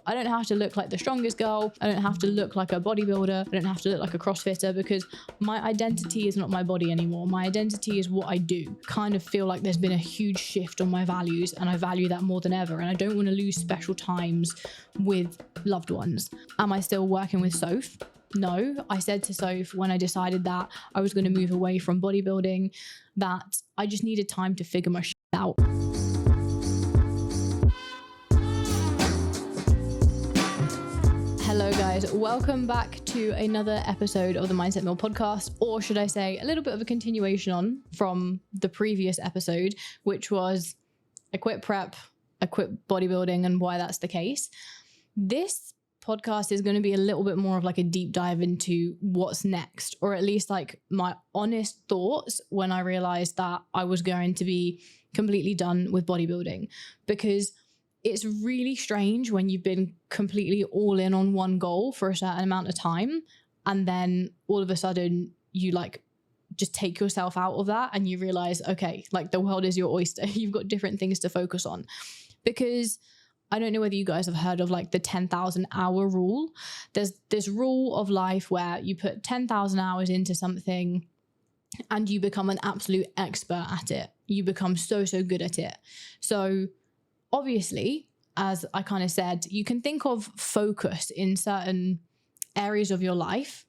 I don't have to look like the strongest girl. I don't have to look like a bodybuilder. I don't have to look like a CrossFitter, because my identity is not my body anymore. My identity is what I do. Kind of feel like there's been a huge shift on my values, and I value that more than ever. And I don't want to lose special times with loved ones. Am I still working with Soph? No. I said to Soph when I decided that I was going to move away from bodybuilding that I just needed time to figure my shit out. Hello guys, welcome back to another episode of the Mindset Mill podcast, or should I say a little bit of a continuation on from the previous episode, which was I quit prep, I quit bodybuilding, and why that's the case. This podcast is going to be a little bit more of like a deep dive into what's next, or at least like my honest thoughts when I realized that I was going to be completely done with bodybuilding, because it's really strange when you've been completely all in on one goal for a certain amount of time, and then all of a sudden you like just take yourself out of that and you realize, okay, like the world is your oyster. You've got different things to focus on. Because I don't know whether you guys have heard of like the 10,000 hour rule. There's this rule of life where you put 10,000 hours into something and you become an absolute expert at it. You become so good at it. So obviously, as I kind of said, you can think of focus in certain areas of your life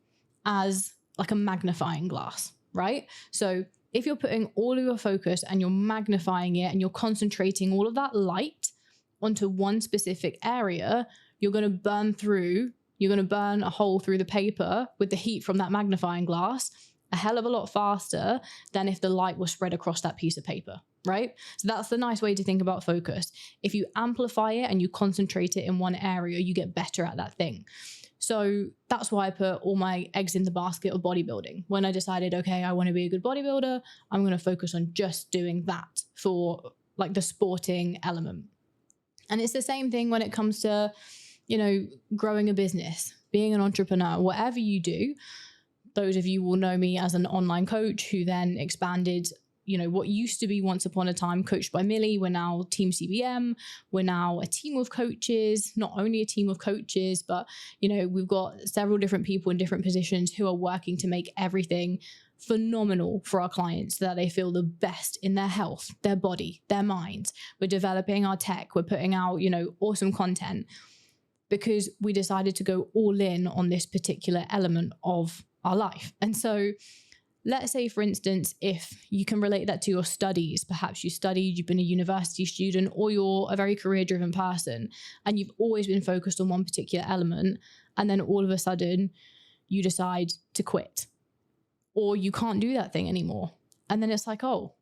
as like a magnifying glass, right? So if you're putting all of your focus and you're magnifying it and you're concentrating all of that light onto one specific area, you're going to burn a hole through the paper with the heat from that magnifying glass a hell of a lot faster than if the light was spread across that piece of paper, right? So that's the nice way to think about focus. If you amplify it and you concentrate it in one area, you get better at that thing. So that's why I put all my eggs in the basket of bodybuilding. When I decided, okay, I want to be a good bodybuilder, I'm going to focus on just doing that for like the sporting element. And it's the same thing when it comes to, you know, growing a business, being an entrepreneur, whatever you do. Those of you will know me as an online coach who then expanded, you know, what used to be once upon a time coached by Millie. We're now Team CBM. We're now a team of coaches, not only a team of coaches, but, you know, we've got several different people in different positions who are working to make everything phenomenal for our clients so that they feel the best in their health, their body, their minds. We're developing our tech. We're putting out, you know, awesome content because we decided to go all in on this particular element of our life. And so let's say, for instance, if you can relate that to your studies, perhaps you studied, you've been a university student, or you're a very career-driven person and you've always been focused on one particular element, and then all of a sudden you decide to quit, or you can't do that thing anymore. And then it's like, oh,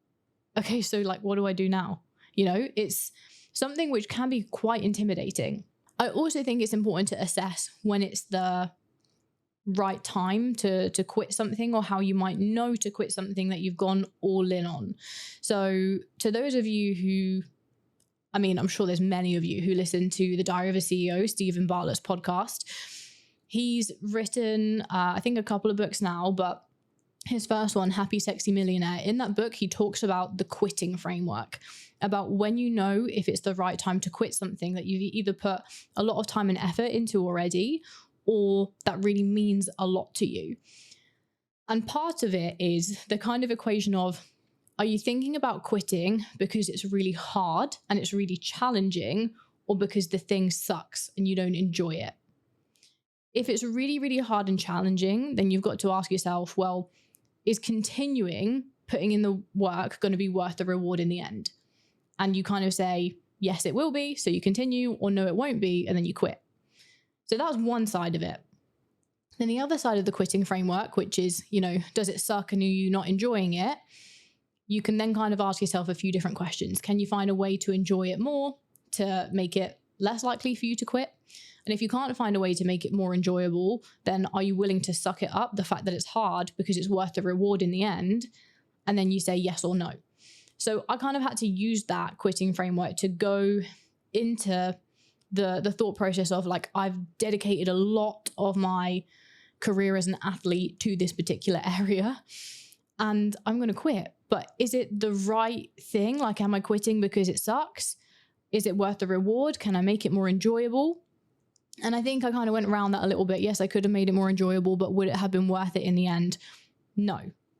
okay, so like, what do I do now? You know, it's something which can be quite intimidating. I also think it's important to assess when it's the right time to quit something, or how you might know to quit something that you've gone all in on. So to those of you who, I mean, I'm sure there's many of you who listen to the Diary of a CEO, Stephen Bartlett's podcast. He's written, I think a couple of books now, but his first one, Happy Sexy Millionaire. In that book, he talks about the quitting framework, about when you know if it's the right time to quit something that you've either put a lot of time and effort into already, or that really means a lot to you. And part of it is the kind of equation of, are you thinking about quitting because it's really hard and it's really challenging, or because the thing sucks and you don't enjoy it? If it's really, really hard and challenging, then you've got to ask yourself, well, is continuing putting in the work going to be worth the reward in the end? And you kind of say, yes, it will be. So you continue, or no, it won't be. And then you quit. So that's one side of it. Then the other side of the quitting framework, which is, you know, does it suck and are you not enjoying it? You can then kind of ask yourself a few different questions. Can you find a way to enjoy it more to make it less likely for you to quit? And if you can't find a way to make it more enjoyable, then are you willing to suck it up, the fact that it's hard, because it's worth the reward in the end? And then you say yes or no. So I kind of had to use that quitting framework to go into the thought process of like, I've dedicated a lot of my career as an athlete to this particular area and I'm going to quit. But is it the right thing? Like, am I quitting because it sucks? Is it worth the reward? Can I make it more enjoyable? And I think I kind of went around that a little bit. Yes, I could have made it more enjoyable, but would it have been worth it in the end? No,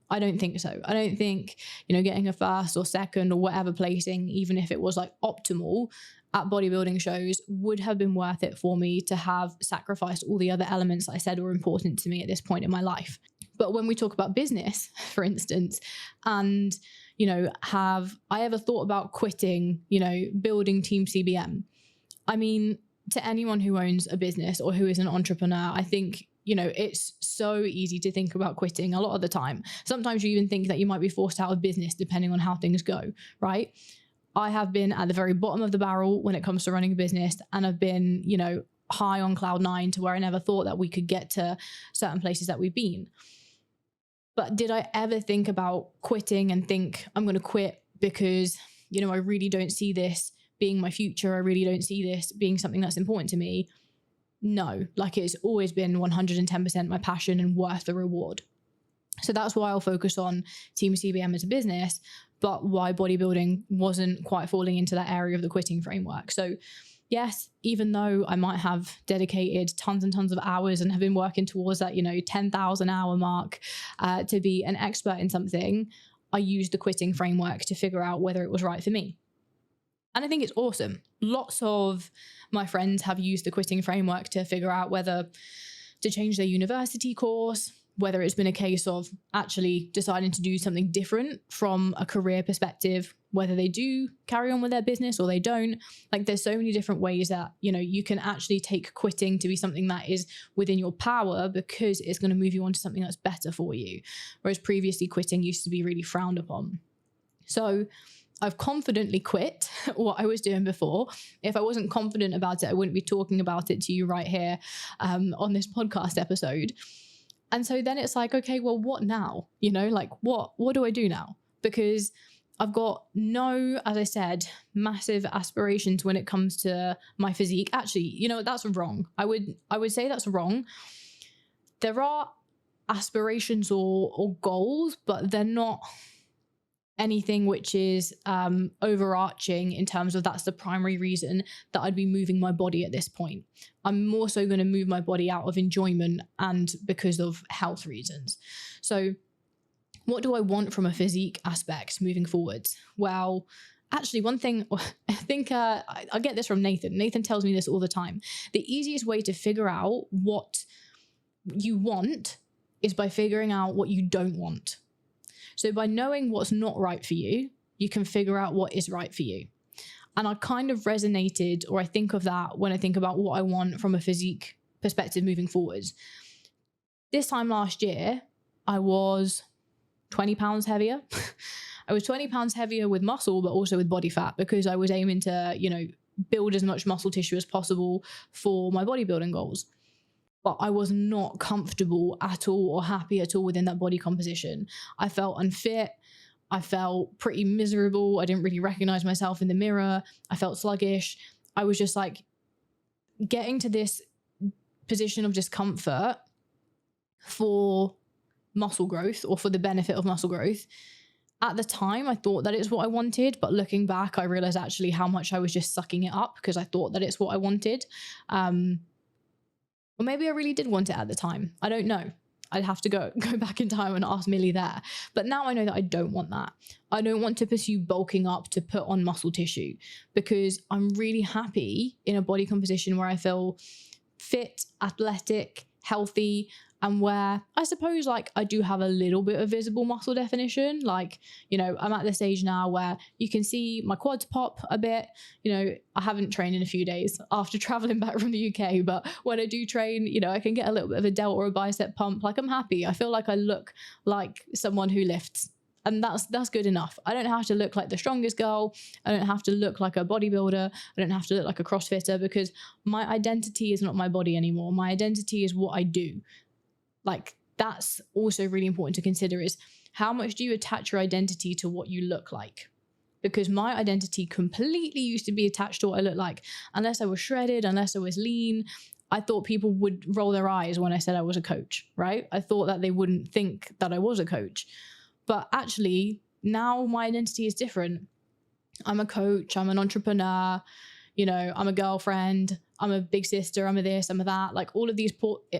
I don't think so. I don't think, getting a first or second or whatever placing, even if it was like optimal at bodybuilding shows, would have been worth it for me to have sacrificed all the other elements that I said were important to me at this point in my life. But when we talk about business, for instance, and, have I ever thought about quitting, building Team CBM? I mean, to anyone who owns a business or who is an entrepreneur, I think, it's so easy to think about quitting a lot of the time. Sometimes you even think that you might be forced out of business depending on how things go, right? I have been at the very bottom of the barrel when it comes to running a business, and I've been, high on cloud nine to where I never thought that we could get to certain places that we've been. But did I ever think about quitting and think I'm going to quit because, I really don't see this being my future? I really don't see this being something that's important to me. No, like it's always been 110% my passion and worth the reward. So that's why I'll focus on Team CBM as a business, but why bodybuilding wasn't quite falling into that area of the quitting framework. So yes, even though I might have dedicated tons and tons of hours and have been working towards that, 10,000 hour mark to be an expert in something, I used the quitting framework to figure out whether it was right for me. And I think it's awesome. Lots of my friends have used the quitting framework to figure out whether to change their university course, whether it's been a case of actually deciding to do something different from a career perspective, whether they do carry on with their business or they don't. Like there's so many different ways that, you can actually take quitting to be something that is within your power because it's going to move you on to something that's better for you. Whereas previously quitting used to be really frowned upon. So I've confidently quit what I was doing before. If I wasn't confident about it, I wouldn't be talking about it to you right here on this podcast episode. And so then it's like, okay, well, what now? What do I do now? Because I've got no, as I said, massive aspirations when it comes to my physique. Actually, that's wrong. I would say that's wrong. There are aspirations or goals, but they're not anything which is overarching in terms of that's the primary reason that I'd be moving my body at this point. I'm more so going to move my body out of enjoyment and because of health reasons. So what do I want from a physique aspect moving forward? Well, actually, one thing, I think I get this from Nathan. Nathan tells me this all the time. The easiest way to figure out what you want is by figuring out what you don't want. So by knowing what's not right for you, you can figure out what is right for you. And I kind of resonated, or I think of that when I think about what I want from a physique perspective moving forwards. This time last year, I was 20 pounds heavier. I was 20 pounds heavier with muscle, but also with body fat because I was aiming to, build as much muscle tissue as possible for my bodybuilding goals. But I was not comfortable at all or happy at all within that body composition. I felt unfit. I felt pretty miserable. I didn't really recognize myself in the mirror. I felt sluggish. I was just like getting to this position of discomfort for muscle growth or for the benefit of muscle growth. At the time, I thought that it's what I wanted, but looking back, I realized actually how much I was just sucking it up because I thought that it's what I wanted. Or maybe I really did want it at the time. I don't know. I'd have to go back in time and ask Millie there. But now I know that I don't want that. I don't want to pursue bulking up to put on muscle tissue because I'm really happy in a body composition where I feel fit, athletic, healthy, and where I suppose I do have a little bit of visible muscle definition. I'm at the stage now where you can see my quads pop a bit. I haven't trained in a few days after traveling back from the UK, but when I do train, I can get a little bit of a delt or a bicep pump. I'm happy. I feel like I look like someone who lifts. And that's good enough. I don't have to look like the strongest girl. I don't have to look like a bodybuilder. I don't have to look like a CrossFitter because my identity is not my body anymore. My identity is what I do. That's also really important to consider is how much do you attach your identity to what you look like? Because my identity completely used to be attached to what I look like. Unless I was shredded, unless I was lean, I thought people would roll their eyes when I said I was a coach, right? I thought that they wouldn't think that I was a coach. But actually, now my identity is different. I'm a coach, I'm an entrepreneur, I'm a girlfriend. I'm a big sister, I'm a this, I'm a that, like all of these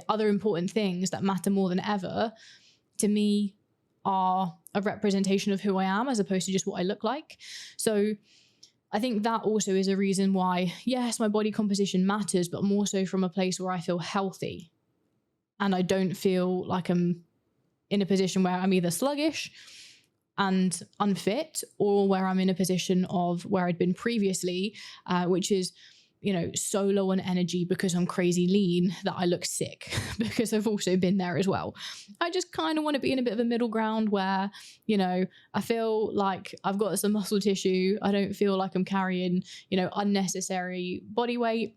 other important things that matter more than ever to me are a representation of who I am as opposed to just what I look like. So I think that also is a reason why, yes, my body composition matters, but more so from a place where I feel healthy and I don't feel like I'm in a position where I'm either sluggish and unfit, or where I'm in a position of where I'd been previously, which is, you know, so low on energy because I'm crazy lean that I look sick, because I've also been there as well. I just kind of want to be in a bit of a middle ground where, you know, I feel like I've got some muscle tissue. I don't feel like I'm carrying, you know, unnecessary body weight.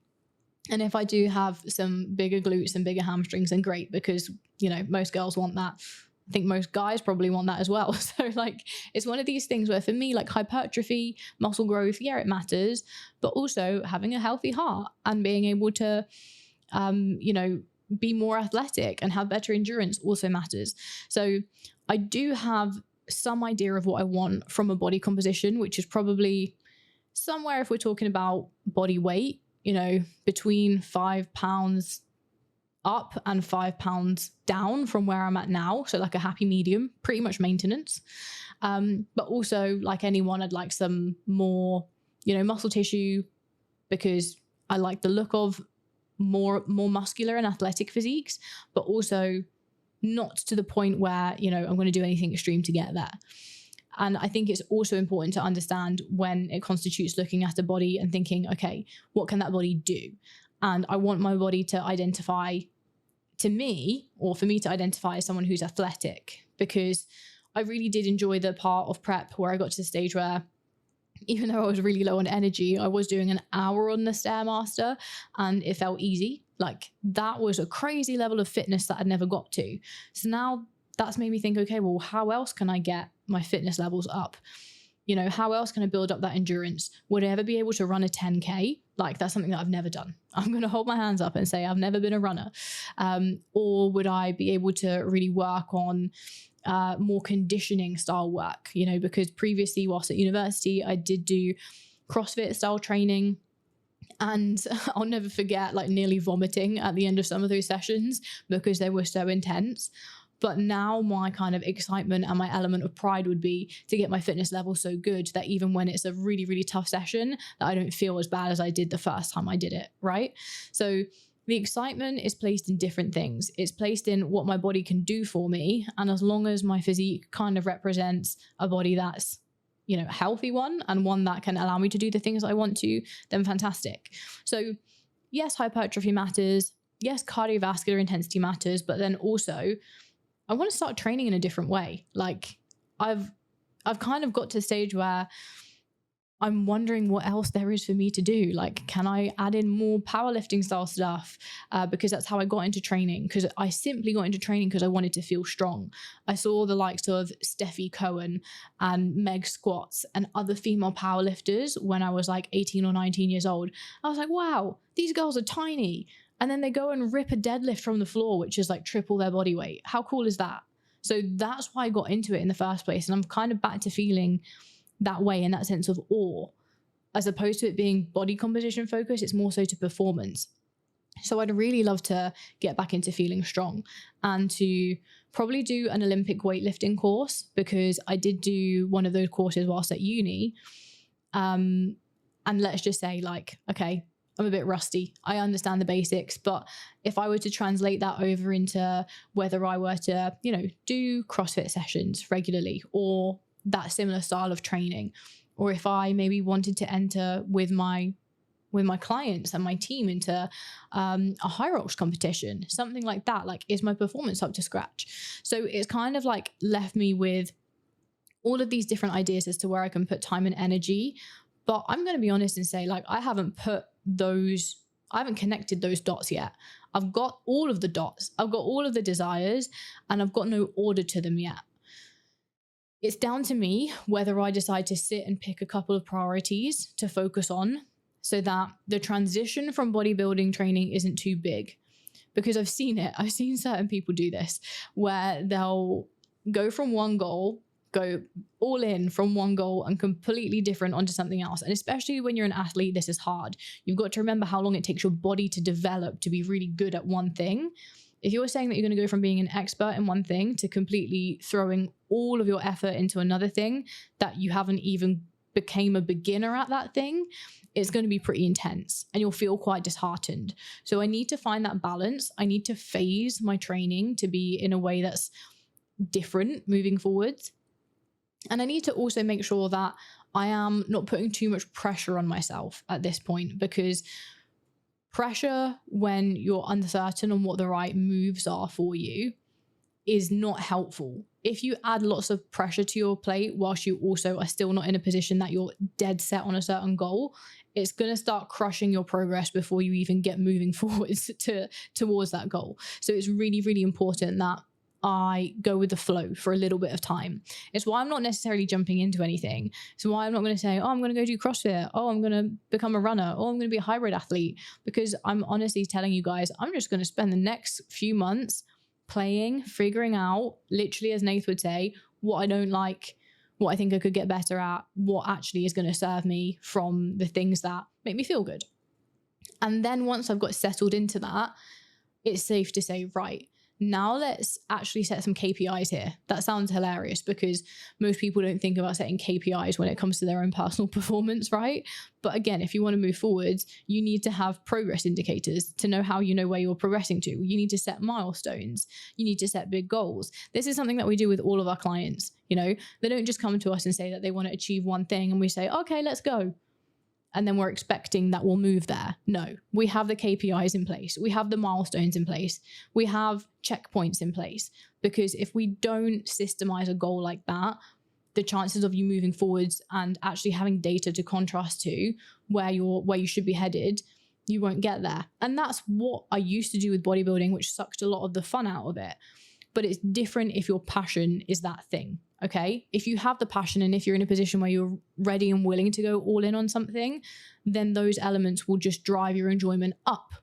And if I do have some bigger glutes and bigger hamstrings, then great, because, you know, most girls want that. I think most guys probably want that as well. So like, it's one of these things where for me, like hypertrophy, muscle growth, yeah, it matters, but also having a healthy heart and being able to, you know, be more athletic and have better endurance also matters. So I do have some idea of what I want from a body composition, which is probably somewhere, if we're talking about body weight, you know, between 5 pounds up and 5 pounds down from where I'm at now. So like a happy medium, pretty much maintenance. But also like anyone, I'd like some more, you know, muscle tissue, because I like the look of more muscular and athletic physiques, but also not to the point where, you know, I'm going to do anything extreme to get there. And I think it's also important to understand when it constitutes looking at a body and thinking, okay, what can that body do? And I want my body to identify to me, or for me to identify as someone who's athletic, because I really did enjoy the part of prep where I got to the stage where, even though I was really low on energy, I was doing an hour on the Stairmaster and it felt easy. Like that was a crazy level of fitness that I'd never got to. So now that's made me think, okay, well, how else can I get my fitness levels up? You know, how else can I build up that endurance? Would I ever be able to run a 10K? Like that's something that I've never done. I'm going to hold my hands up and say I've never been a runner. Or would I be able to really work on more conditioning style work? You know, because previously whilst at university, I did do CrossFit style training. And I'll never forget like nearly vomiting at the end of some of those sessions because they were so intense. But now my kind of excitement and my element of pride would be to get my fitness level so good that even when it's a really, really tough session, that I don't feel as bad as I did the first time I did it, right? So the excitement is placed in different things. It's placed in what my body can do for me. And as long as my physique kind of represents a body that's, you know, a healthy one and one that can allow me to do the things I want to, then fantastic. So yes, hypertrophy matters. Yes, cardiovascular intensity matters, but then also I want to start training in a different way. Like I've kind of got to a stage where I'm wondering what else there is for me to do. Like, can I add in more powerlifting style stuff? Because that's how I got into training. Because I simply got into training because I wanted to feel strong. I saw the likes of Steffi Cohen and Meg Squats and other female powerlifters when I was like 18 or 19 years old. I was like, wow, these girls are tiny. And then they go and rip a deadlift from the floor, which is like triple their body weight. How cool is that? So that's why I got into it in the first place. And I'm kind of back to feeling that way, in that sense of awe, as opposed to it being body composition focused. It's more so to performance. So I'd really love to get back into feeling strong and to probably do an Olympic weightlifting course, because I did do one of those courses whilst at uni. And let's just say like, okay, I'm a bit rusty. I understand the basics, but if I were to translate that over into whether I were to, you know, do CrossFit sessions regularly or that similar style of training, or if I maybe wanted to enter with my clients and my team into a high rocks competition, something like that, like, is my performance up to scratch? So it's kind of like left me with all of these different ideas as to where I can put time and energy. But I'm going to be honest and say, like, I haven't connected those dots yet. I've got all of the dots, I've got all of the desires, and I've got no order to them yet. It's down to me whether I decide to sit and pick a couple of priorities to focus on so that the transition from bodybuilding training isn't too big. Because I've seen it. I've seen certain people do this where they'll go from one goal, go all in from one goal and completely different onto something else. And especially when you're an athlete, this is hard. You've got to remember how long it takes your body to develop to be really good at one thing. If you're saying that you're going to go from being an expert in one thing to completely throwing all of your effort into another thing that you haven't even became a beginner at that thing, it's going to be pretty intense and you'll feel quite disheartened. So I need to find that balance. I need to phase my training to be in a way that's different moving forwards. And I need to also make sure that I am not putting too much pressure on myself at this point, because pressure when you're uncertain on what the right moves are for you is not helpful. If you add lots of pressure to your plate whilst you also are still not in a position that you're dead set on a certain goal, it's going to start crushing your progress before you even get moving forwards towards that goal. So it's really, really important that I go with the flow for a little bit of time. It's why I'm not necessarily jumping into anything. It's why I'm not going to say, oh, I'm going to go do CrossFit. Oh, I'm going to become a runner. Oh, I'm going to be a hybrid athlete. Because I'm honestly telling you guys, I'm just going to spend the next few months playing, figuring out, literally as Nath would say, what I don't like, what I think I could get better at, what actually is going to serve me from the things that make me feel good. And then once I've got settled into that, it's safe to say, right, now let's actually set some KPIs here. That sounds hilarious because most people don't think about setting KPIs when it comes to their own personal performance, right? But again, if you want to move forwards, you need to have progress indicators to know how you know where you're progressing to. You need to set milestones. You need to set big goals. This is something that we do with all of our clients. You know, they don't just come to us and say that they want to achieve one thing and we say, okay, let's go. And then we're expecting that we'll move there. No, we have the KPIs in place. We have the milestones in place. We have checkpoints in place. Because if we don't systemize a goal like that, the chances of you moving forwards and actually having data to contrast to where you should be headed, you won't get there. And that's what I used to do with bodybuilding, which sucked a lot of the fun out of it. But it's different if your passion is that thing. Okay, if you have the passion and if you're in a position where you're ready and willing to go all in on something, then those elements will just drive your enjoyment up.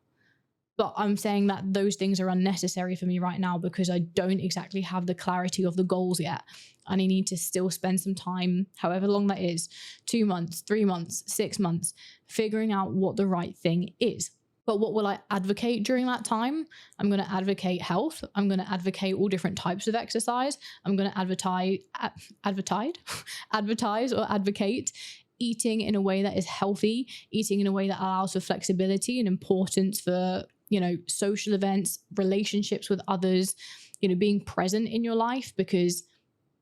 But I'm saying that those things are unnecessary for me right now because I don't exactly have the clarity of the goals yet. And I need to still spend some time, however long that is, 2 months, 3 months, 6 months, figuring out what the right thing is. But what will I advocate during that time? I'm going to advocate health. I'm going to advocate all different types of exercise. I'm going to advertise or advocate eating in a way that is healthy, eating in a way that allows for flexibility and importance for, social events, relationships with others, being present in your life. Because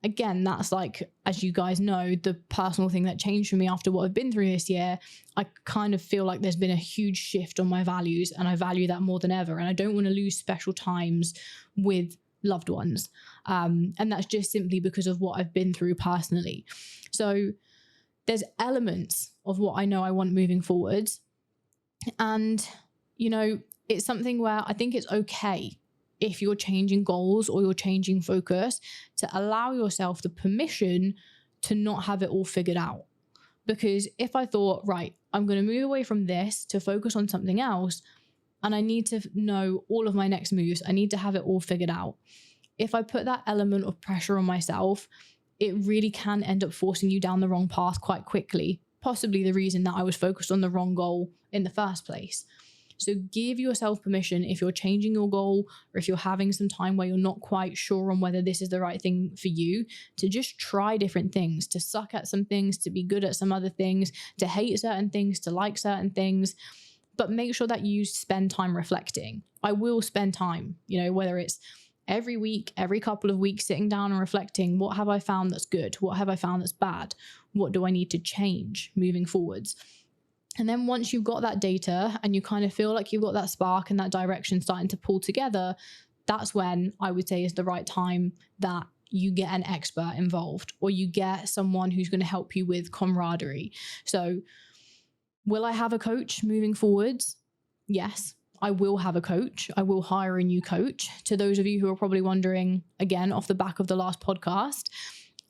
again, that's like, as you guys know, the personal thing that changed for me after what I've been through this year. I kind of feel like there's been a huge shift on my values and I value that more than ever. And I don't want to lose special times with loved ones. And that's just simply because of what I've been through personally. So there's elements of what I know I want moving forwards. And, it's something where I think it's okay if you're changing goals or you're changing focus to allow yourself the permission to not have it all figured out. Because if I thought, right, I'm going to move away from this to focus on something else, and I need to know all of my next moves, I need to have it all figured out. If I put that element of pressure on myself, it really can end up forcing you down the wrong path quite quickly. Possibly the reason that I was focused on the wrong goal in the first place. So give yourself permission if you're changing your goal or if you're having some time where you're not quite sure on whether this is the right thing for you, to just try different things, to suck at some things, to be good at some other things, to hate certain things, to like certain things. But make sure that you spend time reflecting. I will spend time, whether it's every week, every couple of weeks, sitting down and reflecting, what have I found that's good? What have I found that's bad? What do I need to change moving forwards? And then once you've got that data and you kind of feel like you've got that spark and that direction starting to pull together, that's when I would say is the right time that you get an expert involved or you get someone who's going to help you with camaraderie. So will I have a coach moving forwards? Yes, I will have a coach. I will hire a new coach. To those of you who are probably wondering, again, off the back of the last podcast,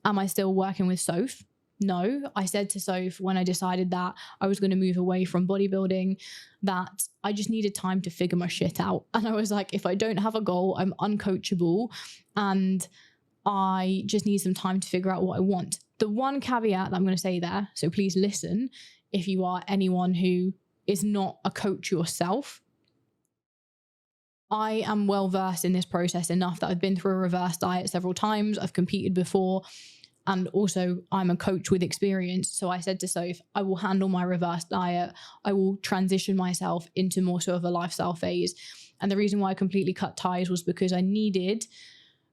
am I still working with Soph? No, I said to Soph when I decided that I was going to move away from bodybuilding that I just needed time to figure my shit out. And I was like, if I don't have a goal, I'm uncoachable and I just need some time to figure out what I want. The one caveat that I'm going to say there, so please listen if you are anyone who is not a coach yourself. I am well versed in this process enough that I've been through a reverse diet several times. I've competed before, and also I'm a coach with experience. So I said to Soph, I will handle my reverse diet. I will transition myself into more sort of a lifestyle phase. And the reason why I completely cut ties was because I needed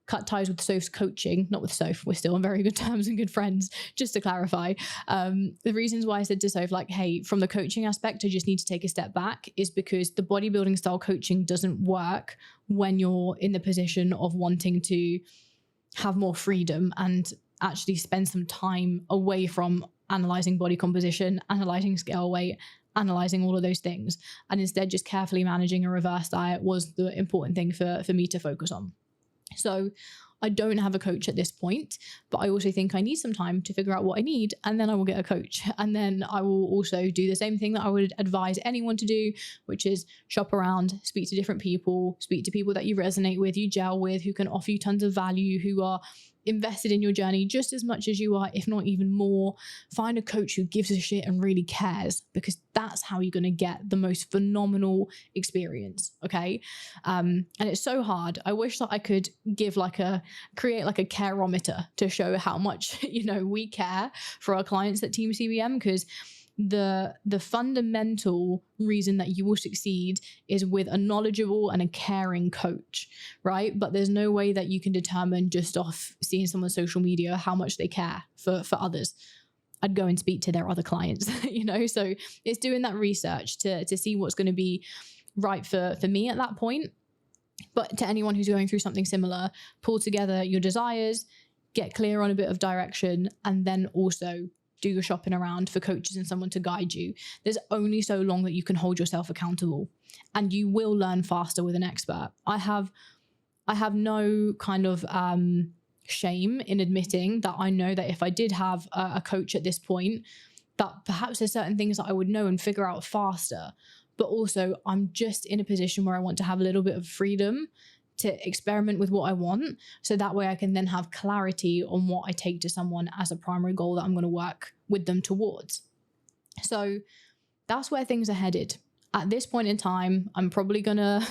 cut ties with Soph's coaching, not with Soph. We're still on very good terms and good friends, just to clarify. The reasons why I said to Soph, like, hey, from the coaching aspect, I just need to take a step back, is because the bodybuilding style coaching doesn't work when you're in the position of wanting to have more freedom and actually spend some time away from analyzing body composition, analyzing scale weight, analyzing all of those things. And instead just carefully managing a reverse diet was the important thing for me to focus on. So I don't have a coach at this point, but I also think I need some time to figure out what I need, and then I will get a coach. And then I will also do the same thing that I would advise anyone to do, which is shop around, speak to different people, speak to people that you resonate with, you gel with, who can offer you tons of value, who are invested in your journey just as much as you are, if not even more. Find a coach who gives a shit and really cares, because that's how you're going to get the most phenomenal experience. Okay. And it's so hard. I wish that I could create like a careometer to show how much, we care for our clients at Team CBM, because the fundamental reason that you will succeed is with a knowledgeable and a caring coach, right? But there's no way that you can determine just off seeing someone's social media how much they care for others. I'd go and speak to their other clients, so it's doing that research to see what's going to be right for me at that point. But to anyone who's going through something similar, pull together your desires, get clear on a bit of direction, and then also do your shopping around for coaches and someone to guide you. There's only so long that you can hold yourself accountable, and you will learn faster with an expert. I have no kind of shame in admitting that I know that if I did have a coach at this point, that perhaps there's certain things that I would know and figure out faster. But also I'm just in a position where I want to have a little bit of freedom to experiment with what I want, so that way I can then have clarity on what I take to someone as a primary goal that I'm going to work with them towards. So that's where things are headed. At this point in time, I'm probably going to,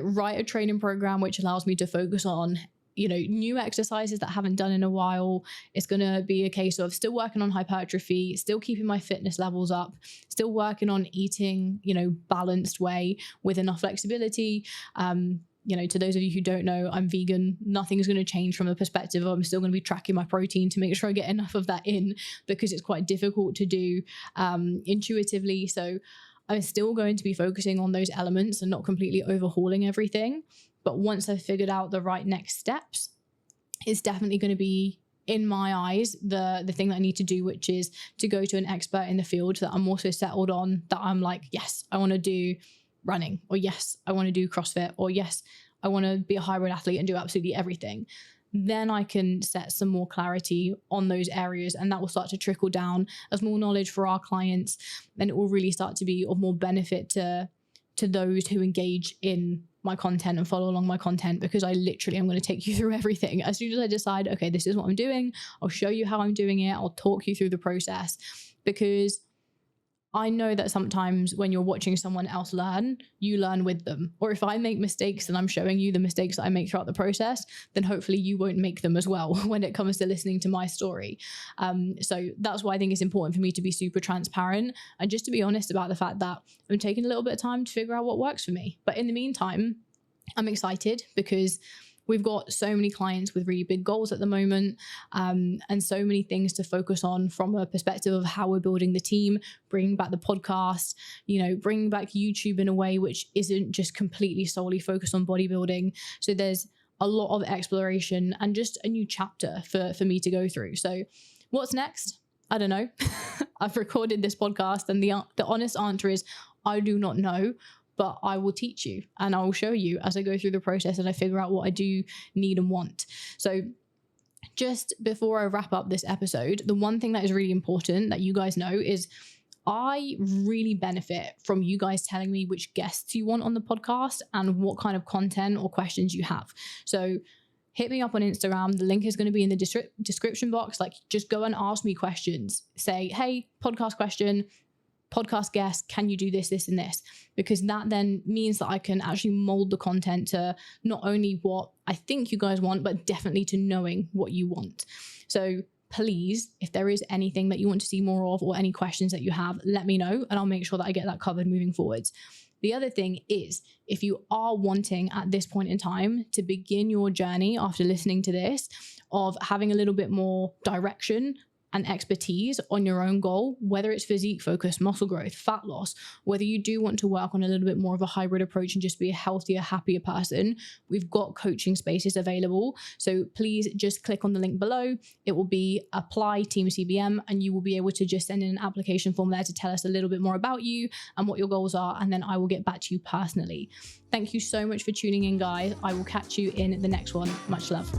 write a training program which allows me to focus on, new exercises that I haven't done in a while. It's going to be a case of still working on hypertrophy, still keeping my fitness levels up, still working on eating, balanced way with enough flexibility. To those of you who don't know, I'm vegan. Nothing's going to change from the perspective of I'm still going to be tracking my protein to make sure I get enough of that in, because it's quite difficult to do intuitively. So I'm still going to be focusing on those elements and not completely overhauling everything. But once I've figured out the right next steps, it's definitely going to be, in my eyes, the thing that I need to do, which is to go to an expert in the field that I'm also settled on, that I'm like, yes, I want to do running, or yes, I want to do CrossFit, or yes, I want to be a hybrid athlete and do absolutely everything. Then I can set some more clarity on those areas, and that will start to trickle down as more knowledge for our clients. Then it will really start to be of more benefit to those who engage in my content and follow along my content, because I literally am going to take you through everything. As soon as I decide, okay, this is what I'm doing, I'll show you how I'm doing it. I'll talk you through the process, because I know that sometimes when you're watching someone else learn, you learn with them. Or if I make mistakes and I'm showing you the mistakes that I make throughout the process, then hopefully you won't make them as well when it comes to listening to my story. So that's why I think it's important for me to be super transparent and just to be honest about the fact that I'm taking a little bit of time to figure out what works for me. But in the meantime, I'm excited because we've got so many clients with really big goals at the moment, and so many things to focus on from a perspective of how we're building the team, bringing back the podcast, bringing back YouTube in a way which isn't just completely solely focused on bodybuilding. So there's a lot of exploration and just a new chapter for me to go through. So what's next? I don't know. I've recorded this podcast, and the honest answer is I do not know. But I will teach you and I will show you as I go through the process and I figure out what I do need and want. So just before I wrap up this episode, the one thing that is really important that you guys know is I really benefit from you guys telling me which guests you want on the podcast and what kind of content or questions you have. So hit me up on Instagram. The link is going to be in the description box. Like, just go and ask me questions. Say, hey, podcast question, podcast guest, can you do this, this, and this? Because that then means that I can actually mold the content to not only what I think you guys want, but definitely to knowing what you want. So please, if there is anything that you want to see more of or any questions that you have, let me know and I'll make sure that I get that covered moving forwards. The other thing is, if you are wanting at this point in time to begin your journey after listening to this of having a little bit more direction and expertise on your own goal, whether it's physique focus, muscle growth, fat loss, whether you do want to work on a little bit more of a hybrid approach and just be a healthier, happier person, we've got coaching spaces available. So please just click on the link below. It will be apply Team CBM and you will be able to just send in an application form there to tell us a little bit more about you and what your goals are. And then I will get back to you personally. Thank you so much for tuning in, guys. I will catch you in the next one. Much love.